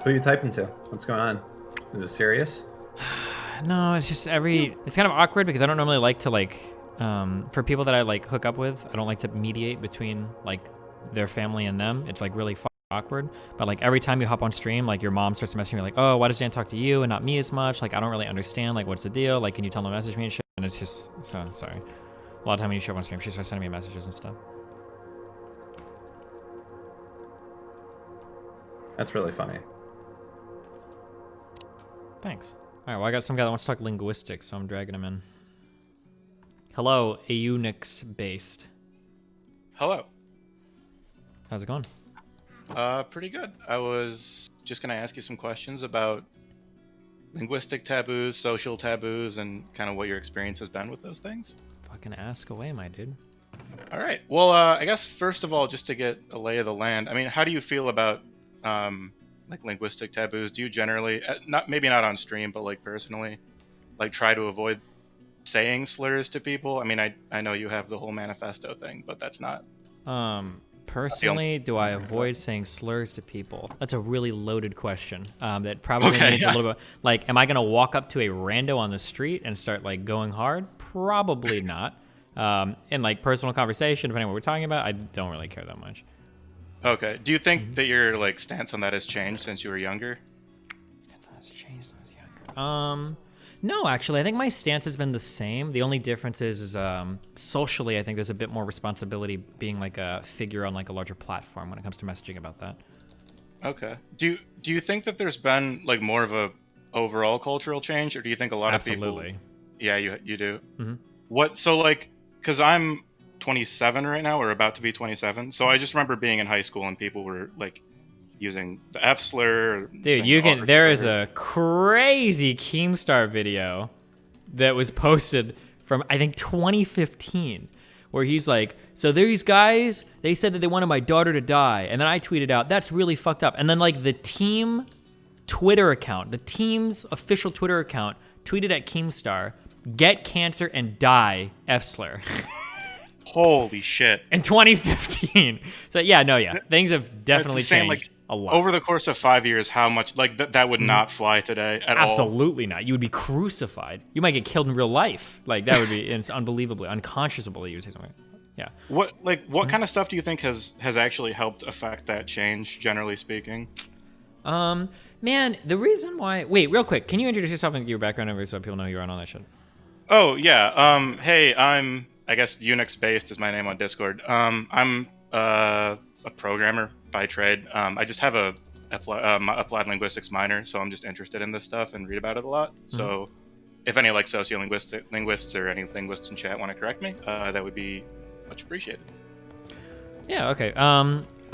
Who are you typing to? What's going on? Is it serious? No, it's just it's kind of awkward because I don't normally like to for people that I like hook up with, I don't like to mediate between like their family and them. It's like really awkward. But like every time you hop on stream, like your mom starts messaging me like, oh, why does Dan talk to you and not me as much? Like I don't really understand, like what's the deal? Like can you tell them to message me and shit? And it's just, so sorry. A lot of time when you show up on stream, she starts sending me messages and stuff. That's really funny. Thanks. All right, well, I got some guy that wants to talk linguistics, so I'm dragging him in. Hello, a Unix-based. Hello. How's it going? Pretty good. I was just going to ask you some questions about linguistic taboos, social taboos, and kind of what your experience has been with those things. Fucking ask away, my dude. All right. Well, I guess first of all, just to get a lay of the land, I mean, how do you feel about like linguistic taboos? Do you generally, maybe not on stream, but like personally, like try to avoid saying slurs to people? I mean, I know you have the whole manifesto thing, but that's not. Personally, do I avoid saying slurs to people? That's a really loaded question. That probably needs a little bit. Like, am I gonna walk up to a rando on the street and start like going hard? Probably not. In like personal conversation, depending on what we're talking about, I don't really care that much. Okay. Do you think that your like stance on that has changed since you were younger? Stance on that has changed since I was younger. No, actually, I think my stance has been the same. The only difference is socially, I think there's a bit more responsibility being like a figure on like a larger platform when it comes to messaging about that. Okay. Do you think that there's been like more of a overall cultural change, or do you think a lot of people? Absolutely. Yeah, you do. Mm-hmm. What? So like, because I'm 27 right now, or about to be 27. So I just remember being in high school and people were like using the F slur. Dude, you can. There is a crazy Keemstar video that was posted from I think 2015, where he's like, "So these guys, they said that they wanted my daughter to die," and then I tweeted out, "That's really fucked up." And then like the team Twitter account, the team's official Twitter account, tweeted at Keemstar, "Get cancer and die, F slur." Holy shit! In 2015. So yeah, things have definitely changed. Like, a lot. Over the course of 5 years, how much like that would not fly today at all? Absolutely not. You would be crucified. You might get killed in real life. Like that would be it's unbelievably unconscionable that you would say something. Yeah. What kind of stuff do you think has actually helped affect that change, generally speaking? Man, the reason why. Wait, real quick. Can you introduce yourself and your background over so people know you're on all that shit? Oh yeah. Hey, I guess Unix based is my name on Discord. I'm a programmer by trade. I just have a applied linguistics minor, so I'm just interested in this stuff and read about it a lot. So if any like linguists or any linguists in chat want to correct me, that would be much appreciated. Yeah, okay.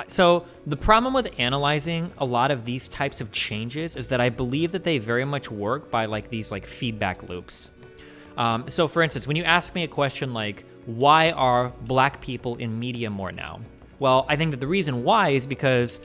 So the problem with analyzing a lot of these types of changes is that I believe that they very much work by like these like feedback loops. So for instance, when you ask me a question like, why are black people in media more now? Well, I think that the reason why is because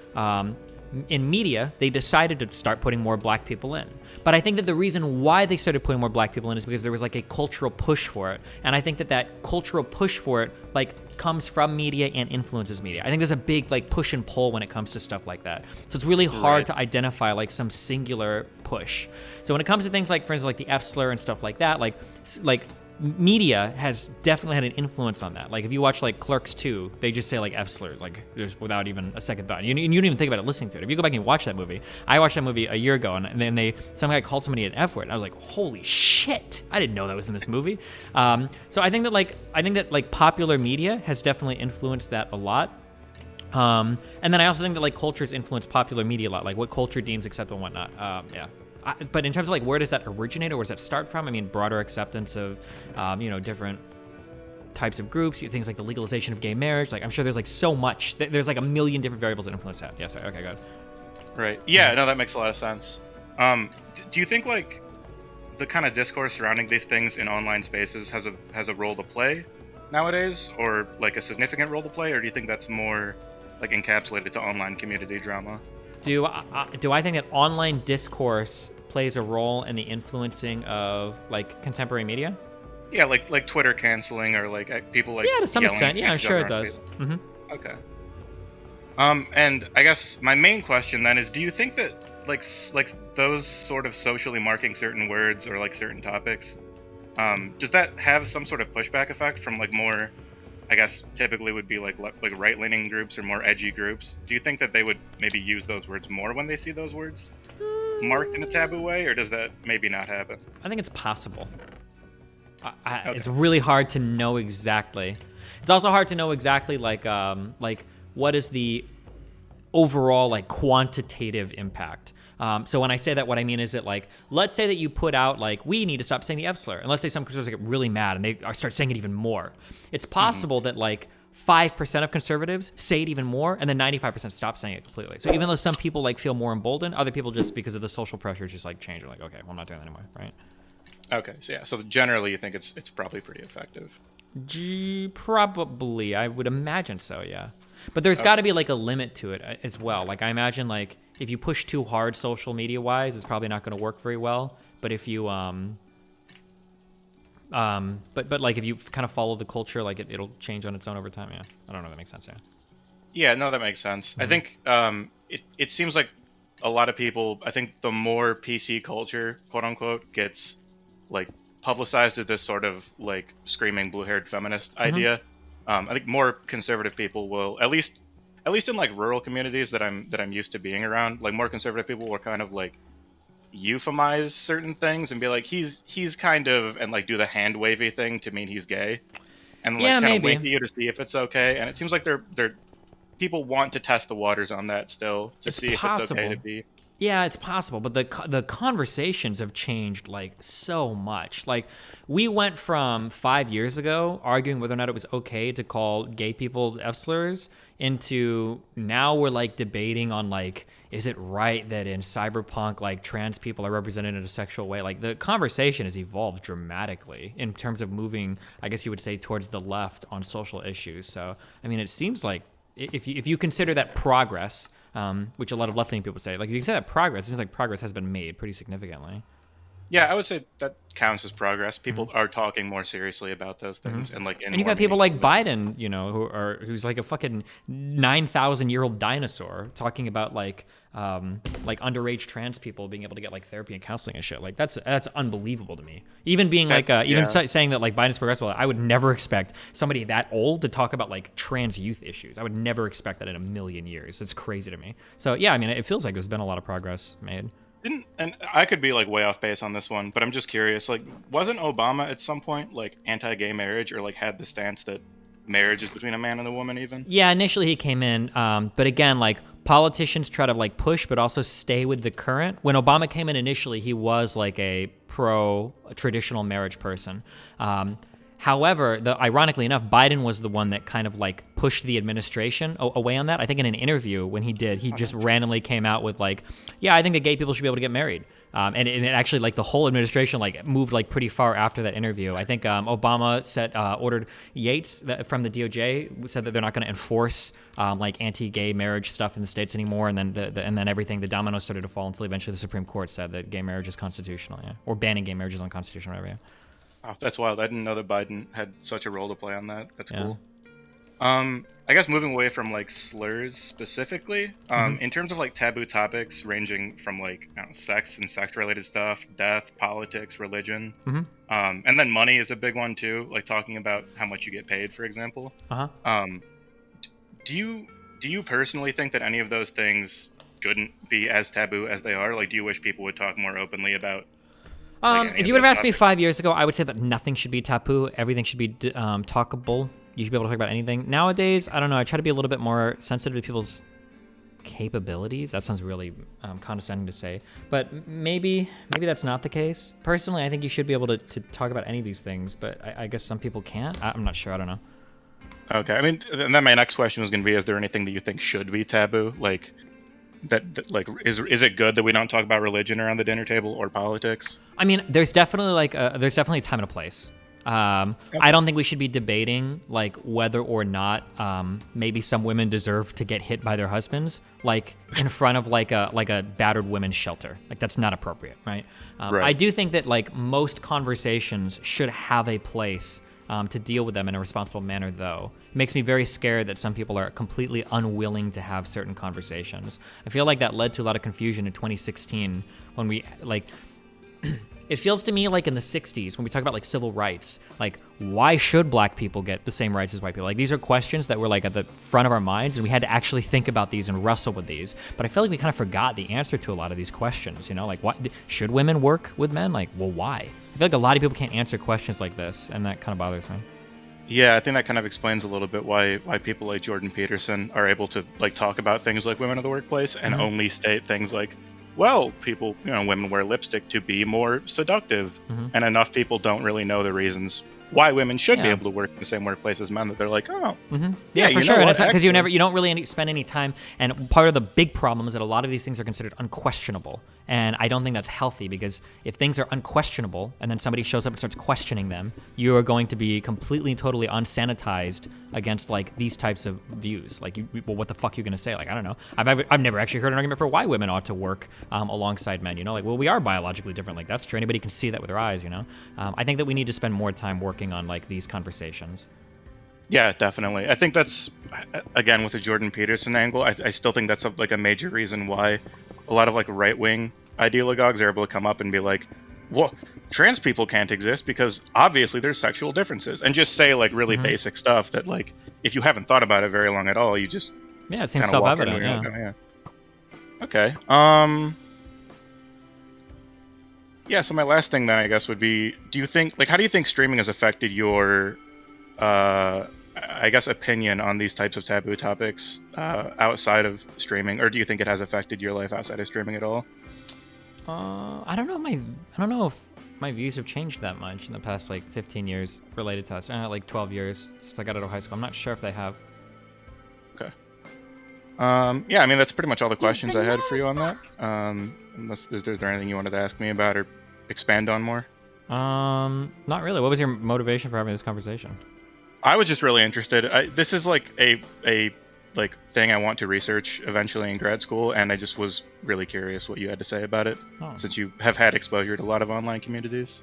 in media, they decided to start putting more black people in. But I think that the reason why they started putting more black people in is because there was like a cultural push for it. And I think that that cultural push for it like comes from media and influences media. I think there's a big like push and pull when it comes to stuff like that. So it's really hard to identify like some singular push. So when it comes to things like, for instance, like the F slur and stuff like that, like media has definitely had an influence on that. Like if you watch like Clerks 2, they just say like F slur, like there's without even a second thought. You don't even think about it listening to it. If you go back and watch that movie, I watched that movie a year ago, and then some guy called somebody an F word, and I was like, holy shit, I didn't know that was in this movie. So I think that like popular media has definitely influenced that a lot. And then I also think that like cultures influence popular media a lot, like what culture deems acceptable and whatnot. Yeah. But in terms of like where does that originate or where does that start from? I mean, broader acceptance of, different types of groups, things like the legalization of gay marriage. Like I'm sure there's like so much. There's like a million different variables that influence that. Yes. Okay. Good. Right. Yeah. No, that makes a lot of sense. Do you think like the kind of discourse surrounding these things in online spaces has a role to play nowadays, or like a significant role to play, or do you think that's more like encapsulated to online community drama? Do I think that online discourse plays a role in the influencing of like contemporary media? Yeah, like Twitter canceling or like people like to some extent. Yeah, I'm sure it does. Okay. And I guess my main question then is, do you think that like those sort of socially marking certain words or like certain topics, does that have some sort of pushback effect from like more, I guess typically would be like right-leaning groups or more edgy groups? Do you think that they would maybe use those words more when they see those words marked in a taboo way, or does that maybe not happen? I think it's possible. Okay. It's really hard to know exactly. It's also hard to know exactly like what is the overall like quantitative impact. So when I say that, what I mean is that like, let's say that you put out like, we need to stop saying the F slur, and let's say some conservatives get really mad and they start saying it even more. It's possible that like 5% of conservatives say it even more, and then 95% stop saying it completely. So even though some people like feel more emboldened, other people just because of the social pressure just like change. Like, okay, well, I'm not doing that anymore, right? Okay, so yeah, so generally you think it's probably pretty effective. Probably, I would imagine so, yeah. But there's got to be like a limit to it as well. Like I imagine like if you push too hard social media wise, it's probably not going to work very well. But if you but like if you kind of follow the culture, like it'll change on its own over time. Yeah, I don't know if that makes sense. Yeah. Yeah, no, that makes sense. I think it seems like a lot of people. I think the more PC culture, quote unquote, gets like publicized as this sort of like screaming blue-haired feminist idea, I think more conservative people will at least in like rural communities that I'm used to being around, like more conservative people will kind of like euphemize certain things and be like he's kind of, and like do the hand wavy thing to mean he's gay, and like Yeah, kind of maybe. wink at you to see if it's okay. And it seems like they're people want to test the waters on that still to see if it's okay to be. Yeah, it's possible, but the conversations have changed like so much. Like we went from 5 years ago arguing whether or not it was okay to call gay people F slurs into now we're like debating on like, is it right that in cyberpunk like trans people are represented in a sexual way? Like the conversation has evolved dramatically in terms of moving, I guess you would say, towards the left on social issues. So I mean, it seems like if you consider that progress, which a lot of left-leaning people say, like if you consider that progress, it seems like progress has been made pretty significantly. Yeah, I would say that counts as progress. People are talking more seriously about those things, and like in And you more got people like meaningful ways. Biden, you know, who's like a fucking 9,000-year-old dinosaur talking about like underage trans people being able to get like therapy and counseling and shit. Like that's unbelievable to me. Even being saying that like Biden's progressive, I would never expect somebody that old to talk about like trans youth issues. I would never expect that in a million years. It's crazy to me. So yeah, I mean, it feels like there's been a lot of progress made. And I could be like way off base on this one, but I'm just curious. Like, wasn't Obama at some point like anti-gay marriage, or like had the stance that marriage is between a man and a woman even? Yeah, initially he came in, but again, like politicians try to like push, but also stay with the current. When Obama came in initially, he was like a pro-traditional marriage person. However, ironically enough, Biden was the one that kind of like pushed the administration away on that. I think in an interview when he did, he just randomly came out with like, yeah, I think that gay people should be able to get married. And it actually like the whole administration like moved like pretty far after that interview. I think Obama ordered Yates from the DOJ, said that they're not going to enforce like anti-gay marriage stuff in the states anymore. And then and then everything, the dominoes started to fall until eventually the Supreme Court said that gay marriage is constitutional, yeah, or banning gay marriage is unconstitutional, whatever. Yeah. Oh, that's wild. I didn't know that Biden had such a role to play on that. That's cool. I guess moving away from like slurs specifically, in terms of like taboo topics ranging from like sex and sex related stuff, death, politics, religion, and then money is a big one too. Like talking about how much you get paid, for example. Do you personally think that any of those things shouldn't be as taboo as they are? Like, do you wish people would talk more openly about? If you would have asked me 5 years ago, I would say that nothing should be taboo. Everything should be talkable. You should be able to talk about anything. Nowadays, I don't know. I try to be a little bit more sensitive to people's capabilities. That sounds really condescending to say, but maybe that's not the case. Personally, I think you should be able to talk about any of these things, but I guess some people can't. I'm not sure. I don't know. Okay. I mean, and then my next question was going to be: is there anything that you think should be taboo? Like, that like is it good that we don't talk about religion around the dinner table or politics? I mean, there's definitely a time and a place. I don't think we should be debating like whether or not maybe some women deserve to get hit by their husbands, like in front of like a battered women's shelter. Like that's not appropriate, right? Right. I do think that like most conversations should have a place to deal with them in a responsible manner, though. It makes me very scared that some people are completely unwilling to have certain conversations. I feel like that led to a lot of confusion in 2016 when we, like, it feels to me like in the 60s when we talk about like civil rights, like why should black people get the same rights as white people? Like these are questions that were like at the front of our minds and we had to actually think about these and wrestle with these. But I feel like we kind of forgot the answer to a lot of these questions, you know, like what should women work with men? Like, well, why? I feel like a lot of people can't answer questions like this, and that kind of bothers me. Yeah, I think that kind of explains a little bit why people like Jordan Peterson are able to like talk about things like women in the workplace and only state things like, well, people, you know, women wear lipstick to be more seductive, and enough people don't really know the reasons why women should be able to work in the same workplace as men that they're like, oh, yeah, for sure. And it's because you don't really spend any time. And part of the big problem is that a lot of these things are considered unquestionable. And I don't think that's healthy, because if things are unquestionable and then somebody shows up and starts questioning them, you are going to be completely, totally unsanitized against like these types of views. Like, well, what the fuck are you going to say? Like, I don't know. I've never actually heard an argument for why women ought to work alongside men. You know, like, well, we are biologically different. Like, that's true. Anybody can see that with their eyes. You know, I think that we need to spend more time working on like these conversations. Yeah, definitely. I think that's, again, with the Jordan Peterson angle, I still think that's like a major reason why a lot of like right-wing ideologues are able to come up and be like, well, trans people can't exist because obviously there's sexual differences, and just say like really basic stuff that like if you haven't thought about it very long at all, you just it seems self-evident. Yeah. Like, oh, yeah. Okay. Yeah. So my last thing then I guess would be, how do you think streaming has affected your I guess opinion on these types of taboo topics outside of streaming, or do you think it has affected your life outside of streaming at all? I don't know if my views have changed that much in the past like 15 years related to that. Like 12 years since I got out of high school. I'm not sure if they have. Okay. Yeah, I mean that's pretty much all the questions I had for you on that. Unless is there anything you wanted to ask me about or expand on more? Not really. What was your motivation for having this conversation? I was just really interested. This is like a thing I want to research eventually in grad school, and I just was really curious what you had to say about it, since you have had exposure to a lot of online communities.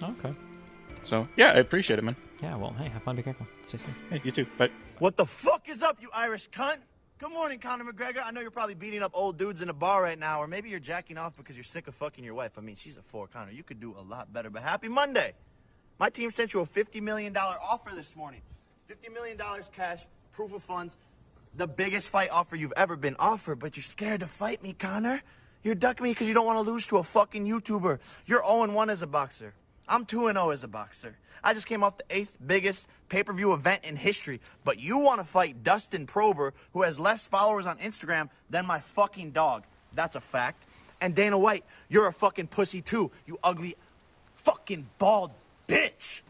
Okay. So yeah, I appreciate it, man. Yeah. Well, hey, have fun. Be careful. Stay safe. Hey, you too. Bye. What the fuck is up, you Irish cunt? Good morning, Conor McGregor. I know you're probably beating up old dudes in a bar right now, or maybe you're jacking off because you're sick of fucking your wife. I mean, she's a 4, Conor. You could do a lot better, but happy Monday. My team sent you a $50 million offer this morning. $50 million cash, proof of funds, the biggest fight offer you've ever been offered, but you're scared to fight me, Conor. You're ducking me because you don't want to lose to a fucking YouTuber. You're 0-1 as a boxer. I'm 2-0 as a boxer. I just came off the 8th biggest pay-per-view event in history, but you want to fight Dustin Prober, who has less followers on Instagram than my fucking dog. That's a fact. And Dana White, you're a fucking pussy too, you ugly fucking bald bitch.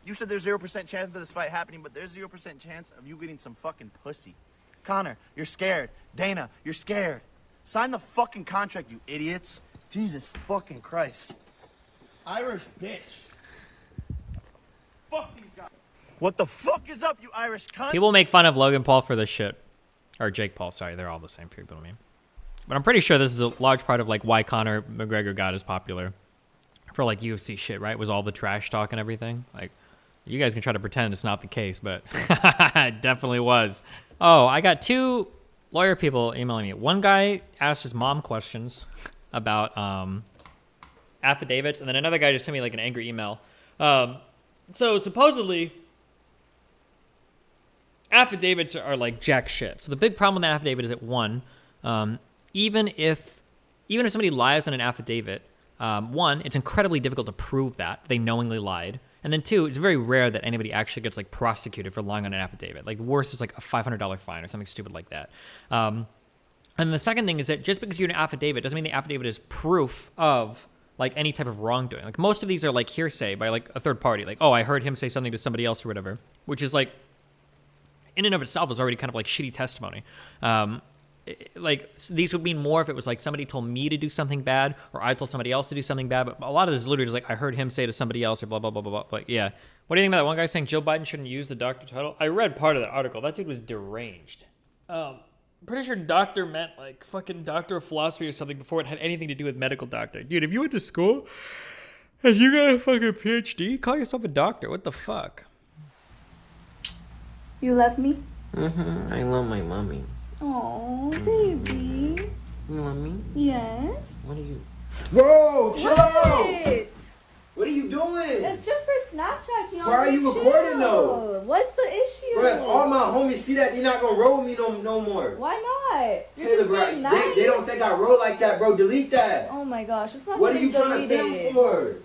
You said there's 0% chance of this fight happening, but there's 0% chance of you getting some fucking pussy. Conor, you're scared. Dana, you're scared. Sign the fucking contract, you idiots. Jesus fucking Christ. Irish bitch. Fuck these guys. What the fuck is up, you Irish cunt? People make fun of Logan Paul for this shit. Or Jake Paul, sorry. They're all the same people to me. But I'm pretty sure this is a large part of like why Conor McGregor got as popular for like UFC shit, right? Was all the trash talk and everything. Like, you guys can try to pretend it's not the case, but it definitely was. Oh, I got 2 lawyer people emailing me. One guy asked his mom questions about affidavits, and then another guy just sent me like an angry email. So supposedly, affidavits are like jack shit. So the big problem with that affidavit is that one, even if somebody lies on an affidavit, one, it's incredibly difficult to prove that they knowingly lied. And then 2, it's very rare that anybody actually gets like prosecuted for lying on an affidavit. Like the worst is like a $500 fine or something stupid like that. And the second thing is that just because you're an affidavit doesn't mean the affidavit is proof of like any type of wrongdoing. Like most of these are like hearsay by like a third party. Like, oh, I heard him say something to somebody else or whatever, which is like in and of itself is already kind of like shitty testimony. Like these would mean more if it was like somebody told me to do something bad or I told somebody else to do something bad. But a lot of this is literally just like I heard him say to somebody else or blah, blah, blah, blah, blah. But yeah. What do you think about that one guy saying Joe Biden shouldn't use the doctor title? I read part of that article. That dude was deranged. Pretty sure doctor meant like fucking doctor of philosophy or something before it had anything to do with medical doctor. Dude, if you went to school You got a fucking PhD? Call yourself a doctor. What the fuck? You love me? I love my mommy. Oh, baby. You love me? Yes. What are you? Whoa, chill out! What? What are you doing? It's just for Snapchat, Keanu. Why are you recording though? What's the issue? Bro, if all my homies see that, they're not gonna roll with me no more. Why not? You're Taylor, just bro, being nice. they don't think I roll like that, bro. Delete that. Oh my gosh, it's not What are getting you trying to deleted. film for?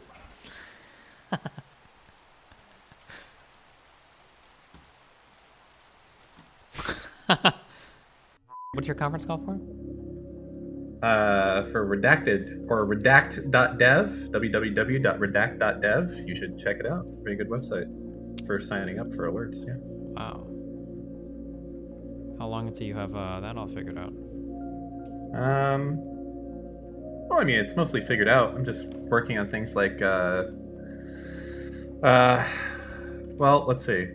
What's your conference call for? For redacted or redact.dev, www.redact.dev. You should check it out. Very good website for signing up for alerts. Yeah. Wow. How long until you have that all figured out? Well, I mean, it's mostly figured out. I'm just working on things like, well, let's see.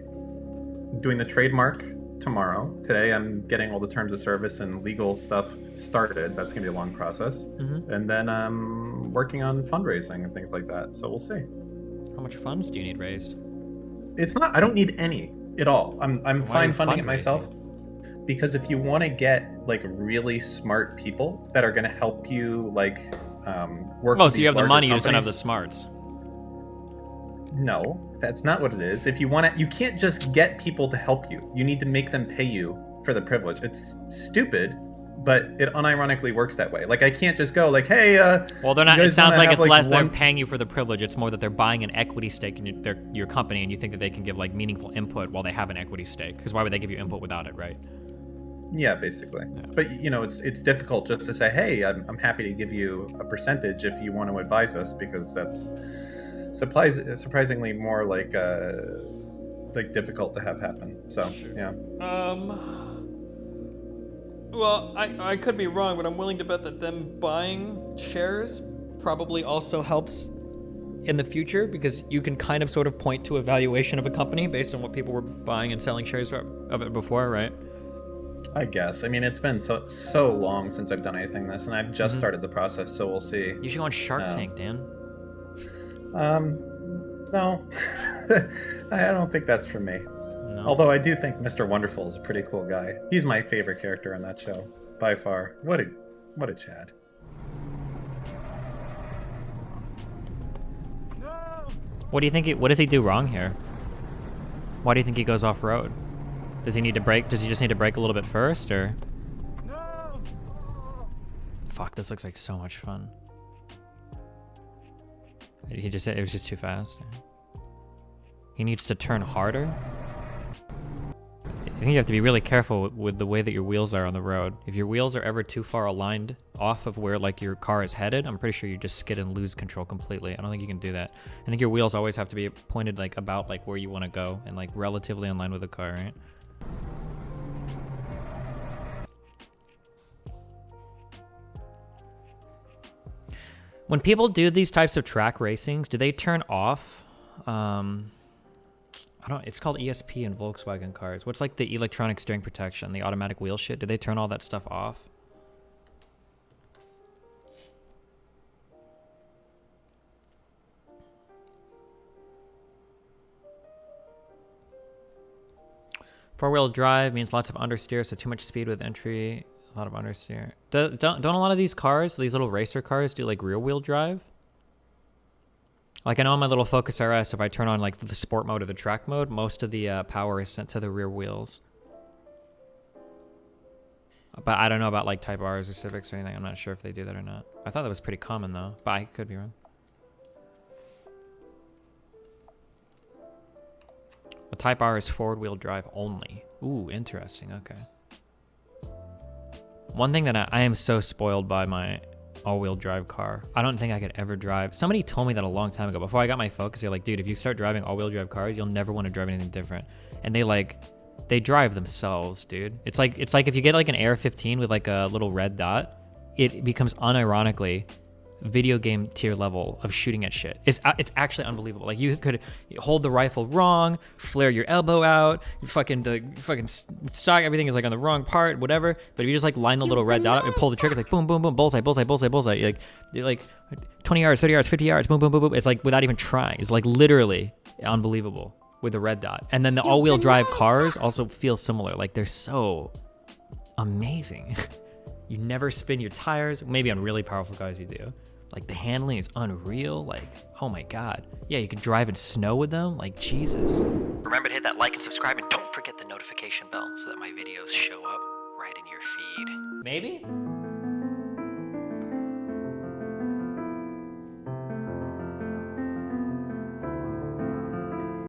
Doing the trademark tomorrow. Today, I'm getting all the terms of service and legal stuff started. That's going to be a long process. And then I'm working on fundraising and things like that. So we'll see. How much funds do you need raised? It's not. I don't need any at all. I'm Why are fine you funding it fundraising? myself. Because if you want to get like really smart people that are going to help you like work. Oh, with so you these have the larger money, you just don't have the companies- smarts. No, that's not what it is. If you want to, you can't just get people to help you. You need to make them pay you for the privilege. It's stupid, but it unironically works that way. Like I can't just go like, hey, Well, they're not. you It guys sounds wanna like have, it's less they're one- paying you for the privilege. It's more that they're buying an equity stake in your company, and you think that they can give like meaningful input while they have an equity stake. Because why would they give you input without it, right? Yeah, basically. Yeah. But you know, it's difficult just to say, hey, I'm happy to give you a percentage if you want to advise us, because that's surprisingly more like difficult to have happen. So yeah. Well, I could be wrong, but I'm willing to bet that them buying shares probably also helps in the future, because you can kind of sort of point to a valuation of a company based on what people were buying and selling shares of it before, right? I guess. I mean, it's been so long since I've done anything this, and I've just started the process, so we'll see. You should go on Shark Tank, Dan. No, I don't think that's for me. No. Although I do think Mr. Wonderful is a pretty cool guy. He's my favorite character on that show by far. What a Chad. What do you think? What does he do wrong here? Why do you think he goes off road? Does he need to brake? Does he just need to brake a little bit first, or? Fuck! This looks like so much fun. It was just too fast. He needs to turn harder. I think you have to be really careful with the way that your wheels are on the road. If your wheels are ever too far aligned off of where like your car is headed, I'm pretty sure you just skid and lose control completely. I don't think you can do that. I think your wheels always have to be pointed like about like where you want to go and like relatively in line with the car, right? When people do these types of track racings, do they turn off? I don't. It's called ESP in Volkswagen cars. What's like the electronic steering protection, the automatic wheel shit? Do they turn all that stuff off? Four-wheel drive means lots of understeer, so too much speed with entry. A lot of understeer. Don't a lot of these cars, these little racer cars, do like rear-wheel drive? Like I know on my little Focus RS, if I turn on like the sport mode or the track mode, most of the power is sent to the rear wheels. But I don't know about like Type Rs or Civics or anything. I'm not sure if they do that or not. I thought that was pretty common though, but I could be wrong. The Type R is forward-wheel drive only. Ooh, interesting. Okay. One thing that I am so spoiled by my all-wheel drive car. I don't think I could ever drive. Somebody told me that a long time ago. Before I got my Focus, they're like, dude, if you start driving all-wheel drive cars, you'll never want to drive anything different. And they drive themselves, dude. It's like if you get like an AR-15 with like a little red dot, it becomes unironically video game tier level of shooting at shit. It's actually unbelievable. Like you could hold the rifle wrong, flare your elbow out, the fucking stock, everything is like on the wrong part, whatever. But if you just like line the little red dot up and pull the trigger, it's like boom, boom, boom, bullseye, bullseye, bullseye, bullseye. You're like 20 yards, 30 yards, 50 yards, boom, boom, boom, boom. It's like without even trying. It's like literally unbelievable with the red dot. And then the all-wheel drive cars also feel similar. Like they're so amazing. You never spin your tires. Maybe on really powerful cars you do. Like the handling is unreal. Like, oh my God. Yeah, you can drive in snow with them. Like, Jesus. Remember to hit that like and subscribe, and don't forget the notification bell so that my videos show up right in your feed. Maybe?